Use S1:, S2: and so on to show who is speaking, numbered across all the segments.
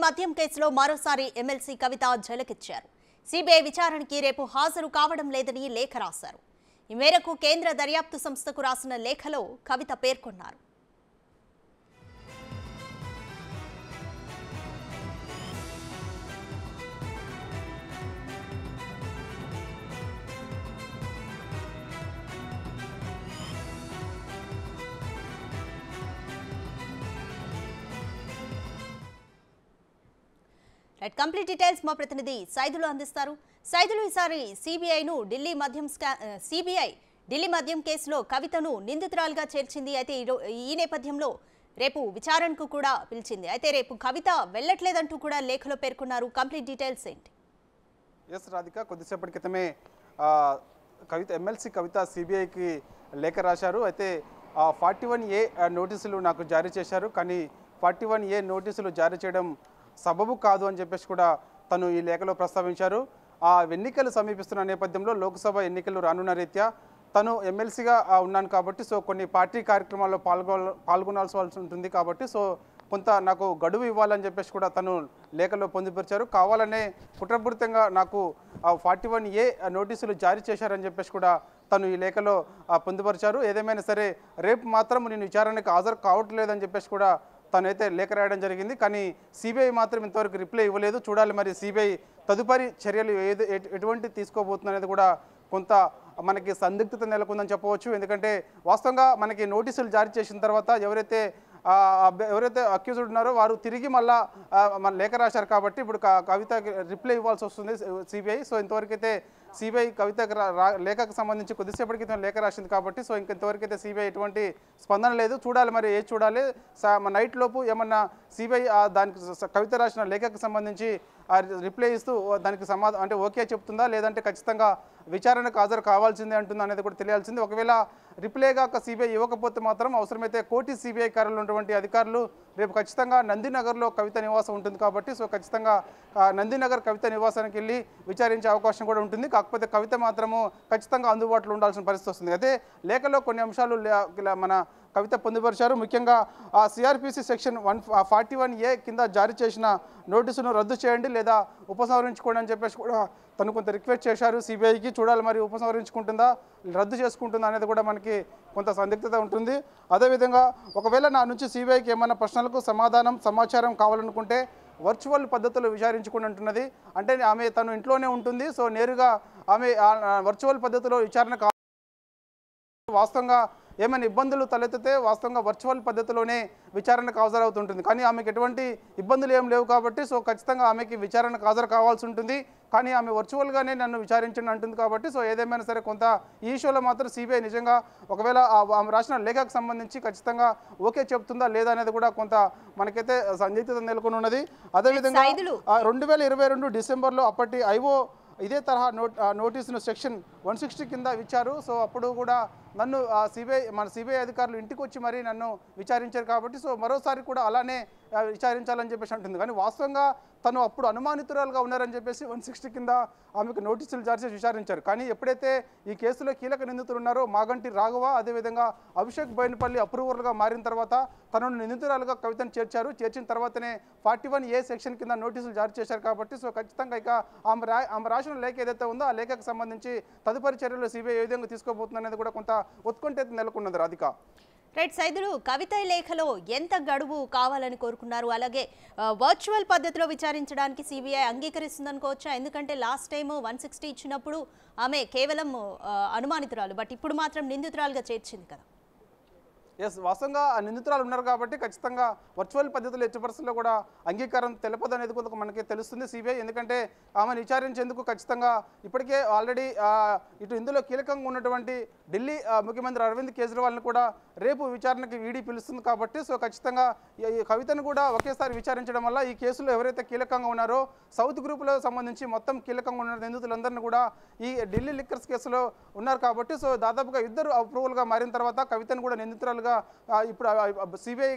S1: మద్యం కేసులో మరోసారి ఎమ్మెల్సీ కవిత ఝలకిచ్చారు. సిబిఐ విచారణకి రేపు హాజరు కావడం లేదని లేఖ రాశారు. ఈ మేరకు కేంద్ర దర్యాప్తు సంస్థకు రాసిన లేఖలో కవిత పేర్కొన్నారు. కంప్లీట్ డీటెయిల్స్ మా ప్రతినిధి సైదులు అందిస్తారు. సైదులు, ఈసారి సిబిఐను ఢిల్లీ మద్యం కేసులో కవితను నిందితురాలుగా చేర్చింది. అయితే ఈ నేపథ్యంలో రేపు విచారణకు కూడా పిలిచింది. అయితే రేపు కవిత వెళ్ళట్లేదంటూ కూడా లేఖలో పేర్కొన్నారు. కంప్లీట్ డీటెయిల్స్ ఏంటి?
S2: ఎస్ రాధిక, కొద్దిసేపటి క్రితమే ఎమ్మెల్సీ కవిత సిబిఐకి లేఖ రాశారు. అయితే 41A నోటీసులు నాకు జారీ చేశారు, కానీ 41A నోటీసులు జారీ చేయడం సబబు కాదు అని చెప్పేసి కూడా తను ఈ లేఖలో ప్రస్తావించారు. ఆ ఎన్నికలు సమీపిస్తున్న నేపథ్యంలో లోక్సభ ఎన్నికలు రానున్న రీత్యా తను ఎమ్మెల్సీగా ఉన్నాను కాబట్టి కొన్ని పార్టీ కార్యక్రమాల్లో పాల్గొనాల్సి ఉంటుంది కాబట్టి కొంత నాకు గడువు ఇవ్వాలని చెప్పేసి కూడా తను లేఖలో పొందుపరిచారు. కావాలనే కుట్రపూరితంగా నాకు 41A నోటీసులు జారీ చేశారని చెప్పేసి కూడా తను ఈ లేఖలో పొందుపరిచారు. ఏదేమైనా సరే రేపు మాత్రం నేను విచారణకు హాజరు కావట్లేదని చెప్పేసి కూడా తనైతే లేఖ రాయడం జరిగింది. కానీ సిబిఐ మాత్రం ఇంతవరకు రిప్లై ఇవ్వలేదు. చూడాలి మరి సిబిఐ తదుపరి చర్యలు ఎటువంటి తీసుకోబోతుంది అనేది కూడా కొంత మనకి సందిగ్ధత నెలకొందని చెప్పవచ్చు. ఎందుకంటే వాస్తవంగా మనకి నోటీసులు జారీ చేసిన తర్వాత ఎవరైతే అక్యూజ్డ్ ఉన్నారో వారు తిరిగి మళ్ళా మన లేఖ రాశారు కాబట్టి ఇప్పుడు కవితకి రిప్లై ఇవ్వాల్సి వస్తుంది సిబిఐ. ఇంతవరకు అయితే సిబిఐ కవితకు లేఖకు సంబంధించి కొద్దిసేపటి క్రితం లేఖ రాసింది కాబట్టి ఇంతవరకు అయితే సిబిఐ ఎటువంటి స్పందన లేదు. చూడాలి మరి చూడాలి నైట్ లోపు ఏమన్నా సిబిఐ దానికి కవిత రాసిన లేఖకు సంబంధించి రిప్లై ఇస్తూ దానికి అంటే ఓకే చెప్తుందా, లేదంటే ఖచ్చితంగా విచారణకు హాజరు కావాల్సిందే అంటుందా అనేది కూడా తెలియాల్సింది. ఒకవేళ రిప్లై కాక సిబిఐ ఇవ్వకపోతే మాత్రం అవసరమైతే కోటి సిబిఐ కార్యాలయంలో ఉన్నటువంటి అధికారులు రేపు ఖచ్చితంగా నందినగర్లో కవిత నివాసం ఉంటుంది కాబట్టి ఖచ్చితంగా నందినగర్ కవిత నివాసానికి వెళ్ళి విచారించే అవకాశం కూడా ఉంటుంది. కాకపోతే కవిత మాత్రము ఖచ్చితంగా అందుబాటులో ఉండాల్సిన పరిస్థితి వస్తుంది. అదే లేఖలో కొన్ని అంశాలు మన కవిత పొందుపరిచారు. ముఖ్యంగా సిఆర్పిసి సెక్షన్ 141A కింద జారీ చేసిన నోటీసును రద్దు చేయండి లేదా ఉపసంహరించుకోండి అని చెప్పేసి కూడా తను కొంత రిక్వెస్ట్ చేశారు సిబిఐకి. చూడాలి మరి ఉపసంహరించుకుంటుందా రద్దు చేసుకుంటుందా అనేది కూడా మనకి కొంత సందిగ్ధత ఉంటుంది. అదేవిధంగా ఒకవేళ నా నుంచి సిబిఐకి ఏమైనా ప్రశ్నలకు సమాచారం కావాలనుకుంటే వర్చువల్ పద్ధతిలో విచారించుకుంటుంటున్నది. అంటే తను ఇంట్లోనే ఉంటుంది. నేరుగా ఆమె వర్చువల్ పద్ధతిలో విచారణ వాస్తవంగా ఏమైనా ఇబ్బందులు తలెత్తితే వాస్తవంగా వర్చువల్ పద్ధతిలోనే విచారణకు హాజరవుతుంటుంది. కానీ ఆమెకు ఎటువంటి ఇబ్బందులు ఏం లేవు కాబట్టి ఖచ్చితంగా ఆమెకి విచారణకు హాజరు కావాల్సి ఉంటుంది. కానీ ఆమె వర్చువల్గానే నన్ను విచారించండి అంటుంది కాబట్టి ఏదేమైనా సరే కొంత ఈ ఇష్యూలో మాత్రం సిబిఐ నిజంగా ఒకవేళ ఆమె రాసిన లేఖకు సంబంధించి ఖచ్చితంగా ఓకే చెప్తుందా లేదా అనేది కూడా కొంత మనకైతే సందిగ్ధత నెలకొని ఉన్నది. అదేవిధంగా 2022 డిసెంబర్లో అప్పటి ఐఓ ఇదే తరహా నోటీసును సెక్షన్ 160 కింద ఇచ్చారు. అప్పుడు కూడా నన్ను మన సిబిఐ అధికారులు ఇంటికి వచ్చి మరీ నన్ను విచారించారు కాబట్టి మరోసారి కూడా అలానే విచారించాలని చెప్పేసి అంటుంది. కానీ వాస్తవంగా తను అప్పుడు అనుమానితురాలుగా ఉన్నారని చెప్పేసి 160 కింద ఆమెకు నోటీసులు జారీ చేసి విచారించారు. కానీ ఎప్పుడైతే ఈ కేసులో కీలక నిందితులు ఉన్నారో మాగంటి రాఘవ, అదేవిధంగా అభిషేక్ బోయినపల్లి అప్రూవర్గా మారిన తర్వాత తనను నిందితురాలుగా కవితను చేర్చిన తర్వాతనే 41A సెక్షన్ కింద నోటీసులు జారీ చేశారు కాబట్టి ఖచ్చితంగా ఇక ఆమె రాసిన లేఖ ఏదైతే ఉందో ఆ లేఖకు సంబంధించి తదుపరి చర్యలు సిబిఐ ఏ విధంగా తీసుకోబోతుంది అనేది కూడా కొంత ఉత్కంఠ నెలకొన్నది రాధిక.
S1: రైట్ సైదులు, కవిత లేఖలో ఎంత గడువు కావాలని కోరుకున్నారు? అలాగే వర్చువల్ పద్ధతిలో విచారించడానికి సిబిఐ అంగీకరిస్తుందనుకోవచ్చా? ఎందుకంటే లాస్ట్ టైం 160 ఇచ్చినప్పుడు ఆమె కేవలం అనుమానితురాలు, బట్ ఇప్పుడు మాత్రం నిందితురాలుగా చేర్చింది కదా.
S2: ఎస్, వాస్తవంగా నిందితురాలు ఉన్నారు కాబట్టి ఖచ్చితంగా వర్చువల్ పద్ధతిలో ఎట్టి పరిస్థితుల్లో కూడా అంగీకారం తెలపదు అనేది కొంత మనకి తెలుస్తుంది సిబిఐ. ఎందుకంటే ఆమెను విచారించేందుకు ఖచ్చితంగా ఇప్పటికే ఆల్రెడీ ఇందులో కీలకంగా ఉన్నటువంటి ఢిల్లీ ముఖ్యమంత్రి అరవింద్ కేజ్రీవాల్ని కూడా రేపు విచారణకి ఈడీ పిలుస్తుంది కాబట్టి ఖచ్చితంగా ఈ కవితను కూడా ఒకేసారి విచారించడం వల్ల ఈ కేసులో ఎవరైతే కీలకంగా ఉన్నారో సౌత్ గ్రూపులో సంబంధించి మొత్తం కీలకంగా ఉన్న నిందితులందరినీ కూడా ఈ ఢిల్లీ లిక్కర్స్ కేసులో ఉన్నారు కాబట్టి దాదాపుగా ఇద్దరు అప్రూవల్గా మారిన తర్వాత కవితను కూడా నిందితురాలుగా నేరుగా ఇప్పుడు సిబిఐ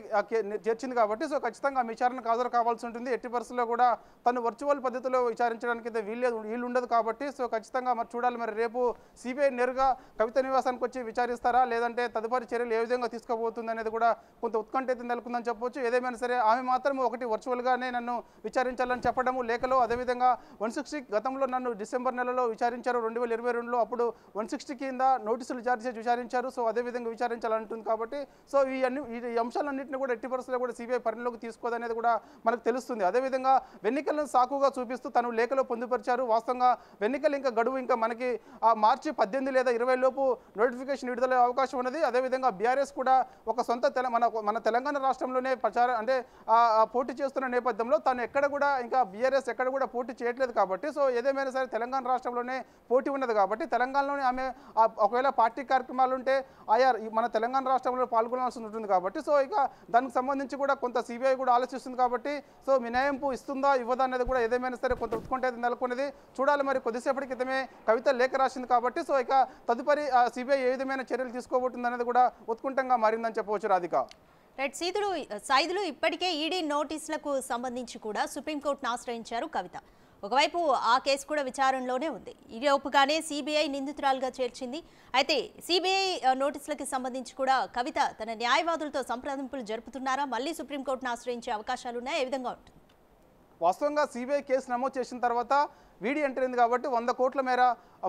S2: చేర్చింది కాబట్టి సో ఖచ్చితంగా విచారణకు హాజరు కావాల్సి ఉంటుంది. ఎట్టి పరిస్థితుల్లో కూడా తను వర్చువల్ పద్ధతిలో విచారించడానికి అయితే వీలు ఉండదు కాబట్టి సో ఖచ్చితంగా మరి చూడాలి. మరి రేపు సిబిఐ నేరుగా కవిత నివాసానికి వచ్చి విచారిస్తారా, లేదంటే తదుపరి చర్యలు ఏ విధంగా తీసుకోబోతుంది అనేది కూడా కొంత ఉత్కంఠ అయితే నెలకొందని చెప్పొచ్చు. ఏదేమైనా సరే ఆమె మాత్రం ఒకటి వర్చువల్గానే నన్ను విచారించాలని చెప్పడము లేఖలో, అదేవిధంగా 160 గతంలో నన్ను డిసెంబర్ నెలలో విచారించారు 2022లో, అప్పుడు 160 కింద నోటీసులు జారీ చేసి విచారించారు. సో అదేవిధంగా విచారించాలంటుంది కాబట్టి సో ఈ అంశాలన్నింటినీ కూడా ఎట్టి పరిస్థితుల్లో కూడా సిబిఐ పరిణిలోకి తీసుకోదనేది కూడా మనకు తెలుస్తుంది. అదేవిధంగా వెన్నికలను సాకుగా చూపిస్తూ తను లేఖలో పొందుపరిచారు. వాస్తవంగా వెన్నికలు ఇంకా గడువు ఇంకా మనకి మార్చి 18 లేదా 20 లోపు నోటిఫికేషన్ విడుదల అవకాశం ఉన్నది. అదేవిధంగా బీఆర్ఎస్ కూడా ఒక సొంత మన తెలంగాణ రాష్ట్రంలోనే ప్రచారం అంటే పోటీ చేస్తున్న నేపథ్యంలో తను ఎక్కడ కూడా ఇంకా బీఆర్ఎస్ ఎక్కడ కూడా పోటీ చేయట్లేదు కాబట్టి సో ఏదేమైనా సరే తెలంగాణ రాష్ట్రంలోనే పోటీ ఉన్నది కాబట్టి తెలంగాణలోనే ఆమె ఒకవేళ పార్టీ కార్యక్రమాలు ఉంటే మన తెలంగాణ రాష్ట్రంలో పాల్గొనాల్సి ఉంటుంది కాబట్టి సో ఇక దానికి సంబంధించి కూడా కొంత సిబిఐ కూడా ఆలోచిస్తుంది కాబట్టి సో మినహాయింపు ఇస్తుందా ఇవ్వదా అనేది కూడా ఏదేమైనా సరే కొంత ఉత్కంఠ అయితే నెలకొన్నది. చూడాలి. మరి కొద్దిసేపటి క్రితమే కవిత లేఖ రాసింది కాబట్టి సో ఇక తదుపరి సిబిఐ ఏ విధమైన చర్యలు తీసుకోబోతుంది అనేది కూడా ఉత్కంఠంగా మారిందని చెప్పవచ్చు. రాధిక.
S1: రైట్. సైదులు ఇప్పటికే ఈడీ నోటీసులకు సంబంధించి కూడా సుప్రీంకోర్టును ఆశ్రయించారు కవిత. ఒకవైపు ఆ కేసు కూడా విచారణలోనే ఉంది. ఈలోపుగానే సిబిఐ నిందితురాలుగా చేర్చింది. అయితే సిబిఐ నోటీసులకు సంబంధించి కూడా కవిత తన న్యాయవాదులతో సంప్రదింపులు జరుపుతున్నారా? మళ్ళీ సుప్రీంకోర్టును ఆశ్రయించే అవకాశాలు ఉన్నాయి? ఏ విధంగా ఉంటుంది?
S2: వాస్తవంగా సిబిఐ కేసు నమోదు చేసిన తర్వాత వీడి ఎంట్రీ అయింది కాబట్టి 100 కోట్ల మేర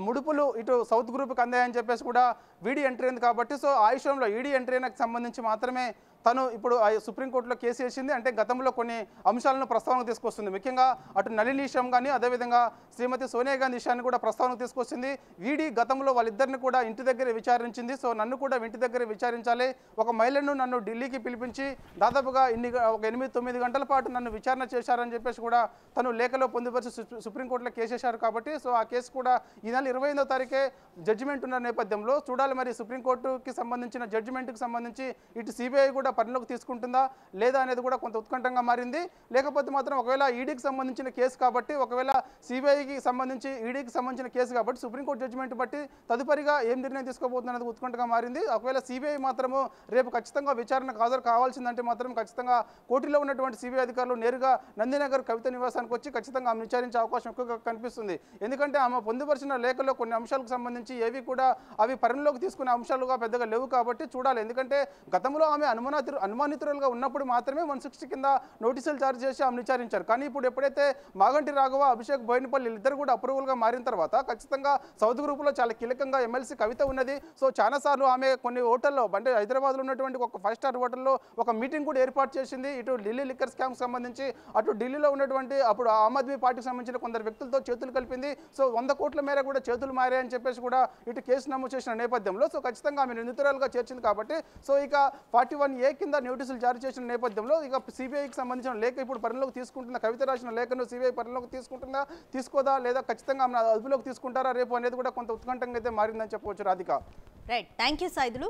S2: ముడుపులు ఇటు సౌత్ గ్రూప్కి అందాయని చెప్పేసి కూడా వీడి ఎంట్రీ అయింది కాబట్టి సో ఆ విషయంలో ఈడీ ఎంట్రీకి సంబంధించి మాత్రమే తను ఇప్పుడు సుప్రీంకోర్టులో కేసు వేసింది. అంటే గతంలో కొన్ని అంశాలను ప్రస్తావనకు తీసుకొస్తుంది. ముఖ్యంగా అటు నళిని విషయం కానీ అదేవిధంగా శ్రీమతి సోనియా గాంధీ విషయాన్ని కూడా ప్రస్తావనకు తీసుకొచ్చింది. వీడి గతంలో వాళ్ళిద్దరిని కూడా ఇంటి దగ్గర విచారించింది. సో నన్ను కూడా ఇంటి దగ్గర విచారించాలి, ఒక మహిళను నన్ను ఢిల్లీకి పిలిపించి దాదాపుగా ఒక 8-9 గంటల పాటు నన్ను విచారణ చేశారని చెప్పేసి కూడా తను లేఖలో పొందుపరిచి సుప్రీంకోర్టులో కేసు వేశారు కాబట్టి సో ఆ కేసు కూడా ఈ నెల 25వ తారీఖే జడ్జిమెంట్ ఉన్న నేపథ్యంలో చూడాలి. మరి సుప్రీంకోర్టుకి సంబంధించిన జడ్జిమెంట్కి సంబంధించి ఇటు సిబిఐ కూడా పరిణలోకి తీసుకుంటుందా లేదా అనేది కూడా కొంత ఉత్కంఠంగా మారింది. లేకపోతే మాత్రం ఒకవేళ ఈడీకి సంబంధించిన కేసు కాబట్టి ఒకవేళ సిబిఐకి సంబంధించి ఈడీకి సంబంధించిన కేసు కాబట్టి సుప్రీంకోర్టు జడ్జిమెంట్ బట్టి తదుపరిగా ఏం నిర్ణయం తీసుకోబోతుంది అనేది ఉత్కంఠగా మారింది. ఒకవేళ సిబిఐ మాత్రము రేపు ఖచ్చితంగా విచారణకు హాజరు కావాల్సిందంటే మాత్రం ఖచ్చితంగా కోర్టులో ఉన్నటువంటి సిబిఐ అధికారులు నేరుగా నందినగర్ కవిత నివాసానికి వచ్చి ఖచ్చితంగా ఆమె విచారించే అవకాశం ఎక్కువగా కనిపిస్తుంది. ఎందుకంటే ఆమె పొందుపరిచిన లేఖలో కొన్ని అంశాలకు సంబంధించి ఏవి కూడా అవి పరిణలోకి తీసుకునే అంశాలుగా పెద్దగా లేవు కాబట్టి చూడాలి. ఎందుకంటే గతంలో ఆమె అనుమానితులుగా ఉన్నప్పుడు మాత్రమే 160 కింద నోటీసులు జారీ చేసి ఆమె విచారించారు. కానీ ఇప్పుడు ఎప్పుడైతే మాగంటి రాఘవ, అభిషేక్ బోయినపల్లి ఇద్దరు కూడా అప్రూవల్గా మారిన తర్వాత ఖచ్చితంగా సౌత్ గ్రూప్లో చాలా కీలకంగా ఎమ్మెల్సీ కవిత ఉన్నది. సో చాలాసార్లు ఆమె కొన్ని హోటల్లో అంటే హైదరాబాద్లో ఉన్నటువంటి ఒక 5 స్టార్ హోటల్లో ఒక మీటింగ్ కూడా ఏర్పాటు చేసింది. ఇటు ఢిల్లీ లిక్కర్ స్కామ్కి సంబంధించి అటు ఢిల్లీలో ఉన్నటువంటి అప్పుడు ఆమ్ ఆద్మీ పార్టీకి సంబంధించిన కొందరు వ్యక్తులతో చేతులు కలిపింది. సో 100 కోట్ల మేర కూడా చేతులు మారాయని చెప్పేసి కూడా ఇటు కేసు నమోదు చేసిన నేపథ్యంలో సో ఖచ్చితంగా ఆమె నిందితురాలుగా చేర్చింది కాబట్టి సో ఇక 41A కింద నోటీసులు జారీ చేసిన నేపథ్యంలో ఇక సిబిఐకి సంబంధించిన లేఖ ఇప్పుడు పరిణలోకి తీసుకుంటుందా, కవిత రాసిన లేఖను సిబిఐ పరిణలోకి తీసుకుంటుందా తీసుకోదా లేదా ఖచ్చితంగా ఆమె అదుపులోకి తీసుకుంటారా రేపు అనేది కూడా కొంత ఉత్కంఠంగా అయితే మారిందని చెప్పవచ్చు. Radhika.
S1: Right. Thank you Saidulu.